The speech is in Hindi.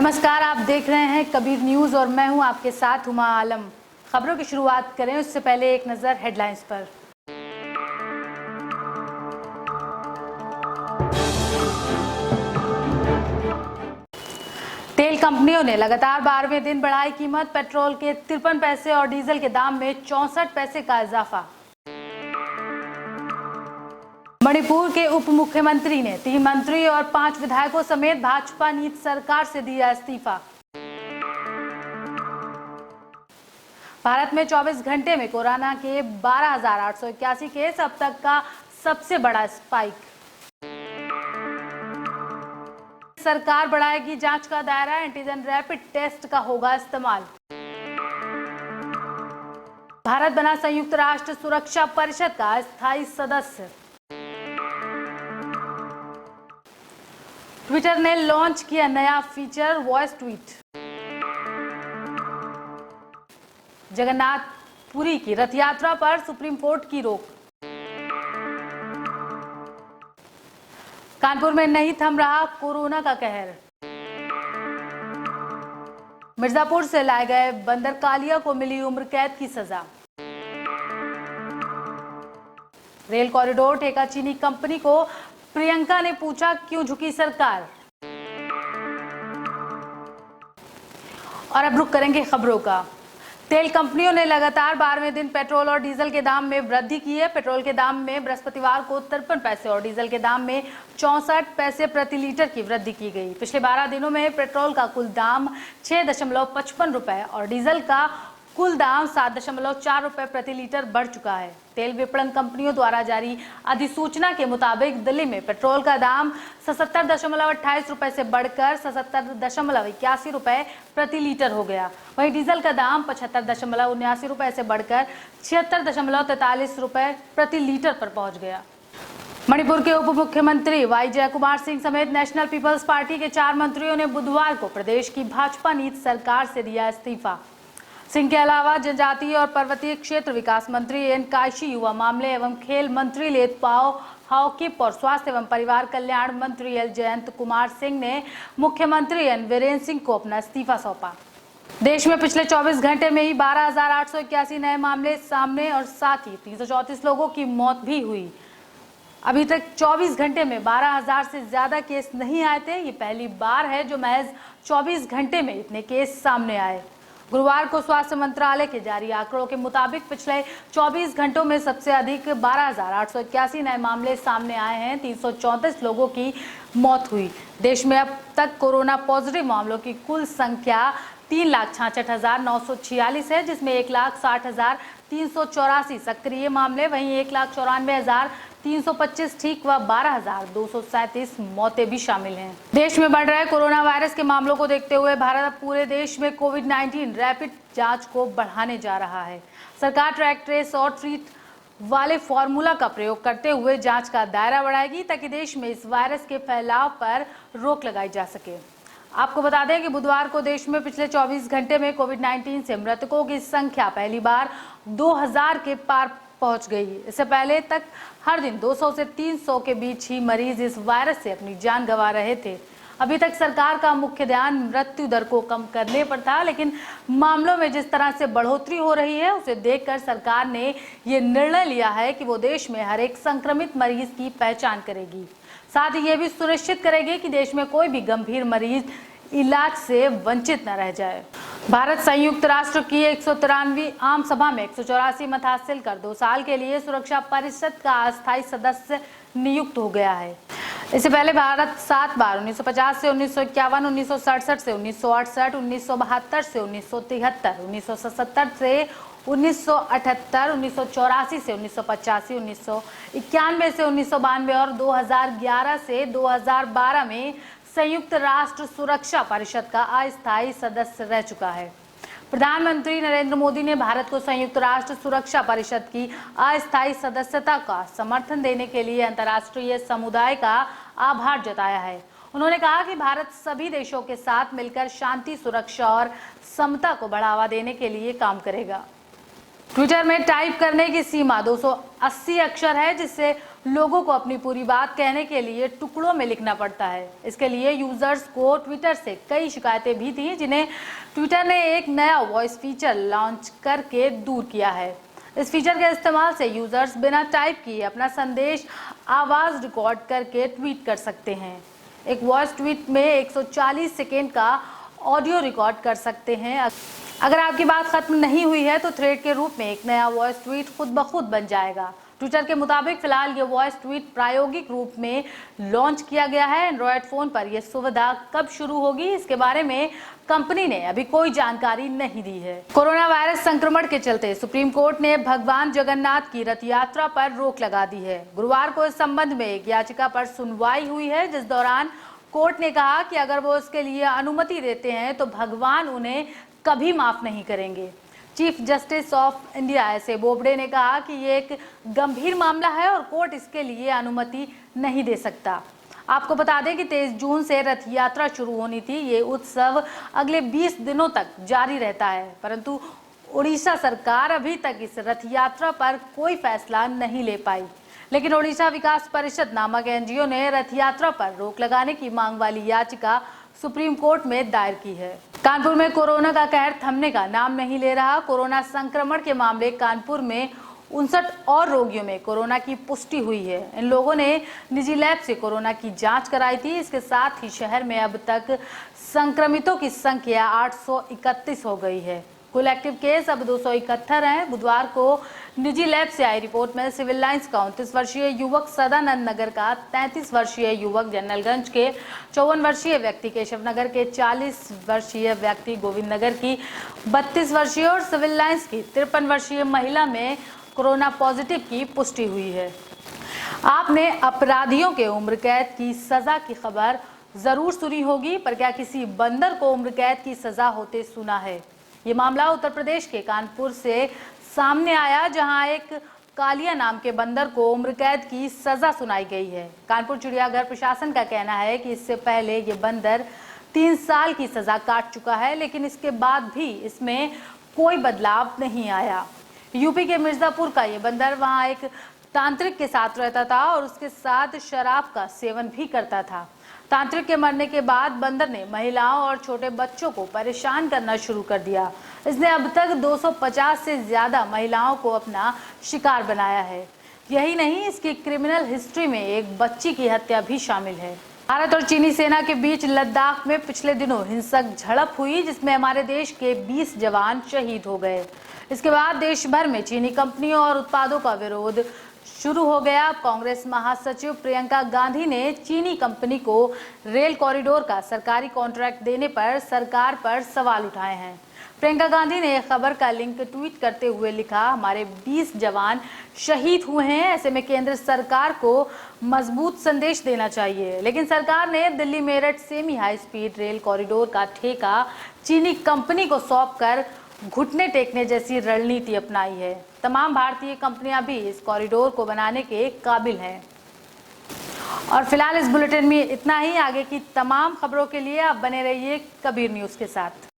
नमस्कार, आप देख रहे हैं कबीर न्यूज और मैं हूं आपके साथ हुमा आलम। खबरों की शुरुआत करें उससे पहले एक नजर हेडलाइंस पर। तेल कंपनियों ने लगातार 12वें दिन बढ़ाई कीमत, पेट्रोल के 53 पैसे और डीजल के दाम में 64 पैसे का इजाफा। मणिपुर के उप मुख्यमंत्री ने 3 मंत्री और 5 विधायकों समेत भाजपा नीति सरकार से दिया इस्तीफा। भारत में 24 घंटे में कोरोना के 12,881 केस, अब तक का सबसे बड़ा स्पाइक। सरकार बढ़ाएगी जांच का दायरा, एंटीजन रैपिड टेस्ट का होगा इस्तेमाल। भारत बना संयुक्त राष्ट्र सुरक्षा परिषद का अस्थायी सदस्य। ट्विटर ने लॉन्च किया नया फीचर वॉइस ट्वीट। जगन्नाथपुरी की रथ यात्रा पर सुप्रीम कोर्ट की रोक। कानपुर में नहीं थम रहा कोरोना का कहर। मिर्जापुर से लाए गए बंदर कालिया को मिली उम्र कैद की सजा। रेल कॉरिडोर ठेका चीनी कंपनी को, प्रियंका ने पूछा क्यों झुकी सरकार। और अब रुक करेंगे खबरों का। तेल कंपनियों ने लगातार 12वें दिन पेट्रोल और डीजल के दाम में वृद्धि की है। पेट्रोल के दाम में बृहस्पतिवार को 53 पैसे और डीजल के दाम में 64 पैसे प्रति लीटर की वृद्धि की गई। पिछले 12 दिनों में पेट्रोल का कुल दाम 6.55 रुपए और डीजल का कुल दाम 7.4 रुपए प्रति लीटर बढ़ चुका है। तेल विपणन कंपनियों द्वारा जारी अधिसूचना के मुताबिक दिल्ली में पेट्रोल का दाम 77.28 रुपए से बढ़कर 77.81 रुपए प्रति लीटर हो गया। वहीं डीजल का दाम 75.79 रुपए से बढ़कर 76.43 रुपए प्रति लीटर पर पहुंच गया। मणिपुर के उप मुख्यमंत्री वाई जयकुमार सिंह समेत नेशनल पीपल्स पार्टी के 4 मंत्रियों ने बुधवार को प्रदेश की भाजपा नीति सरकार से दिया इस्तीफा। सिंह के अलावा जनजातीय और पर्वतीय क्षेत्र विकास मंत्री एन कायशी, युवा मामले एवं खेल मंत्री लेतपाओ हाओकिप और स्वास्थ्य एवं परिवार कल्याण मंत्री एल जयंत कुमार सिंह ने मुख्यमंत्री एन वीरेंद्र सिंह को अपना इस्तीफा सौंपा। देश में पिछले 24 घंटे में ही 12,881 नए मामले सामने और साथ ही 334 लोगों की मौत भी हुई। अभी तक 24 घंटे में 12,000 से ज्यादा केस नहीं आए थे। ये पहली बार है जो महज 24 घंटे में इतने केस सामने आए। गुरुवार को स्वास्थ्य मंत्रालय के जारी आंकड़ों के मुताबिक पिछले 24 घंटों में सबसे अधिक 12,881 नए मामले सामने आए हैं। 334 लोगों की मौत हुई। देश में अब तक कोरोना पॉजिटिव मामलों की कुल संख्या 3,66,946 है, जिसमें 1,60,384 सक्रिय मामले, वहीं 1,94,325 ठीक व 12,237 मौतें भी शामिल हैं। देश में बढ़ रहे कोरोना वायरस के मामलों को देखते हुए भारत अब पूरे देश में कोविड-19 रैपिड जांच को बढ़ाने जा रहा है। सरकार ट्रैक, ट्रेस और ट्रीट वाले फॉर्मूला का प्रयोग करते हुए जांच का दायरा बढ़ाएगी ताकि देश में इस वायरस के फैलाव पर रोक लगाई जा सके। आपको बता दें कि बुधवार को देश में पिछले 24 घंटे में कोविड-19 से मृतकों की संख्या पहली बार 2,000 के पार पहुंच गई। इससे पहले तक हर दिन 200 से 300 के बीच ही मरीज इस वायरस से अपनी जान गंवा रहे थे। अभी तक सरकार का मुख्य ध्यान मृत्यु दर को कम करने पर था, लेकिन मामलों में जिस तरह से बढ़ोतरी हो रही है उसे देखकर सरकार ने ये निर्णय लिया है कि वो देश में हर एक संक्रमित मरीज की पहचान करेगी। साथ ही ये भी सुनिश्चित करेगी कि देश में कोई भी गंभीर मरीज इलाज से वंचित न रह जाए। भारत संयुक्त राष्ट्र की 193वीं आम सभा में 184 मत हासिल कर 2 साल के लिए सुरक्षा परिषद का अस्थायी सदस्य नियुक्त हो गया है। इससे पहले भारत 7 बार 1950 से 1951, 1967 से 1968, 1972 से 1973, 1977 से 1978, 1984 से 1985, 1991 से 1992 और 2011 से 2012 में संयुक्त राष्ट्र सुरक्षा परिषद का अस्थायी सदस्य रह चुका है। प्रधानमंत्री नरेंद्र मोदी ने भारत को संयुक्त राष्ट्र सुरक्षा परिषद की अस्थायी सदस्यता का समर्थन देने के लिए अंतर्राष्ट्रीय समुदाय का आभार जताया है। उन्होंने कहा कि भारत सभी देशों के साथ मिलकर शांति, सुरक्षा और समता को बढ़ावा देने के लिए काम करेगा। ट्विटर में टाइप करने की सीमा 280 अक्षर है, जिससे लोगों को अपनी पूरी बात कहने के लिए टुकड़ों में लिखना पड़ता है। इसके लिए यूजर्स को ट्विटर से कई शिकायतें भी थी, जिन्हें ट्विटर ने एक नया वॉइस फीचर लॉन्च करके दूर किया है। इस फीचर के इस्तेमाल से यूजर्स बिना टाइप किए अपना संदेश आवाज रिकॉर्ड करके ट्वीट कर सकते हैं। एक वॉइस ट्वीट में 140 सेकेंड का ऑडियो रिकॉर्ड कर सकते हैं। अगर आपकी बात खत्म नहीं हुई है तो थ्रेड के रूप में एक नया वॉइस ट्वीट खुद ब खुद बन जाएगा। ट्विटर के मुताबिक फिलहाल ये वॉइस ट्वीट प्रायोगिक रूप में लॉन्च किया गया है। एंड्रॉयड फोन पर यह सुविधा कब शुरू होगी, इसके बारे में कंपनी ने अभी कोई जानकारी नहीं दी है। कोरोना वायरस संक्रमण के चलते सुप्रीम कोर्ट ने भगवान जगन्नाथ की रथ यात्रा पर रोक लगा दी है। गुरुवार को इस संबंध में एक याचिका पर सुनवाई हुई है, जिस दौरान कोर्ट ने कहा कि अगर वो इसके लिए अनुमति देते हैं तो भगवान उन्हें कभी माफ नहीं करेंगे। Chief justice of India एस.ए. Bobde ने कहा कि ये एक गंभीर मामला है और कोर्ट इसके लिए अनुमति नहीं दे सकता। आपको बता दें कि 23 जून से रथ यात्रा शुरू होनी थी। ये उत्सव अगले 20 दिनों तक जारी रहता है, परंतु उड़ीसा सरकार अभी तक इस रथ यात्रा पर कोई फैसला नहीं ले पाई। लेकिन ओडिशा विकास परिषद नामक एनजीओ ने रथ यात्रा पर रोक लगाने की मांग वाली याचिका सुप्रीम कोर्ट में दायर की है। कानपुर में कोरोना का कहर थमने का नाम नहीं ले रहा। कोरोना संक्रमण के मामले कानपुर में 59 और रोगियों में कोरोना की पुष्टि हुई है। इन लोगों ने निजी लैब से कोरोना की जांच कराई थी। इसके साथ ही शहर में अब तक संक्रमितों की संख्या 831 हो गई है। कुल एक्टिव केस अब 271 हैं। बुधवार को निजी लैब से आई रिपोर्ट में सिविल लाइंस का 29 वर्षीय युवक, सदानंद नगर का 33 वर्षीय युवक, जनरलगंज के 54 वर्षीय व्यक्ति, केशव नगर के 40 वर्षीय व्यक्ति, गोविंद नगर की 32 वर्षीय और सिविल लाइंस की 53 वर्षीय महिला में कोरोना पॉजिटिव की पुष्टि हुई है। आपने अपराधियों के उम्र कैद की सजा की खबर जरूर सुनी होगी, पर क्या किसी बंदर को उम्र कैद की सजा होते सुना है? ये मामला उत्तर प्रदेश के कानपुर से सामने आया, जहां एक कालिया नाम के बंदर को उम्र कैद की सजा सुनाई गई है। कानपुर चिड़ियाघर प्रशासन का कहना है कि इससे पहले ये बंदर 3 साल की सजा काट चुका है, लेकिन इसके बाद भी इसमें कोई बदलाव नहीं आया। यूपी के मिर्जापुर का ये बंदर वहां एक तांत्रिक के साथ रहता था और उसके साथ शराब का सेवन भी करता था। तांत्रिक के मरने के बाद बंदर ने महिलाओं और छोटे बच्चों को परेशान करना शुरू कर दिया। इसने अब तक 250 से ज्यादा महिलाओं को अपना शिकार बनाया है। यही नहीं, इसकी क्रिमिनल हिस्ट्री में एक बच्ची की हत्या भी शामिल है। भारत और चीनी सेना के बीच लद्दाख में पिछले दिनों हिंसक झड़प हुई, जिसमें हमारे देश के 20 जवान शहीद हो गए। इसके बाद देश भर में चीनी कंपनियों और उत्पादों का विरोध शुरू हो गया। कांग्रेस महासचिव प्रियंका गांधी ने चीनी कंपनी को रेल कॉरिडोर का सरकारी कॉन्ट्रैक्ट देने पर सरकार पर सवाल उठाए हैं। प्रियंका गांधी ने खबर का लिंक ट्वीट करते हुए लिखा, हमारे 20 जवान शहीद हुए हैं। ऐसे में केंद्र सरकार को मजबूत संदेश देना चाहिए। लेकिन सरकार ने Delhi Meerut semi high speed rail corridor का ठेका चीनी कंपनी को सौंपकर घुटने टेकने जैसी रणनीति अपनाई है। तमाम भारतीय कंपनियां भी इस कॉरिडोर को बनाने के काबिल हैं। और फिलहाल इस बुलेटिन में इतना ही। आगे की तमाम खबरों के लिए आप बने रहिए कबीर न्यूज़ के साथ।